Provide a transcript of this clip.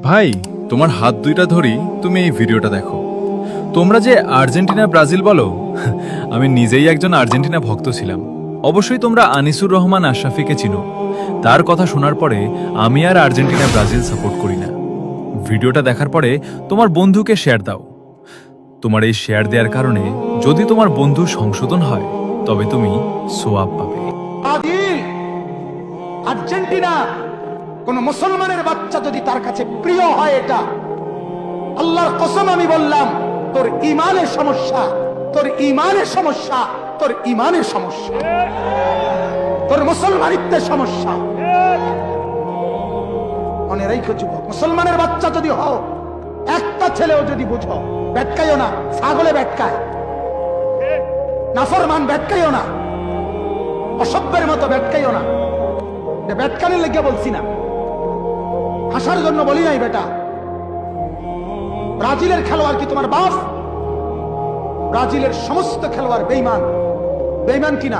ভাই, তোমার হাত দুইটা ধরি, তুমি এই ভিডিওটা দেখো। তোমরা যে আর্জেন্টিনা ব্রাজিল বলো, আমি নিজেই একজন আর্জেন্টিনা ভক্ত ছিলাম। অবশ্যই তোমরা আনিসুর রহমান আশরাফিকে চিনো। তার কথা শোনার পরে আমি আর আর্জেন্টিনা ব্রাজিল সাপোর্ট করি না। ভিডিওটা দেখার পরে তোমার বন্ধুকে শেয়ার দাও। তোমার এই শেয়ার দেওয়ার কারণে যদি তোমার বন্ধু সংশোধন হয়, তবে তুমি সোয়াব পাবে। ব্রাজিল, আর্জেন্টিনা কোন মুসলমানের বাচ্চা যদি তার কাছে প্রিয় হয়, এটা আল্লাহর কসম আমি বললাম, তোর ইমানের সমস্যা, তোর ইমানের সমস্যা, তোর ইমানের সমস্যা, তোর মুসলমানিত্বের সমস্যা। মনে রেখো যুবক, মুসলমানের বাচ্চা যদি হও, একটা ছেলেও যদি বুঝো, বেটকাইও না, ছাগলে বেটকায়, নাফরমান বেটকাইও না, অসভ্যের মতো বেটকাইও না। বেটকানের লেগে বলছি না, হাসার জন্য বলি নাই। বেটা, ব্রাজিলের খেলোয়াড় কি তোমার বাপ? ব্রাজিলের সমস্ত খেলোয়াড় বেঈমান। বেঈমান কিনা?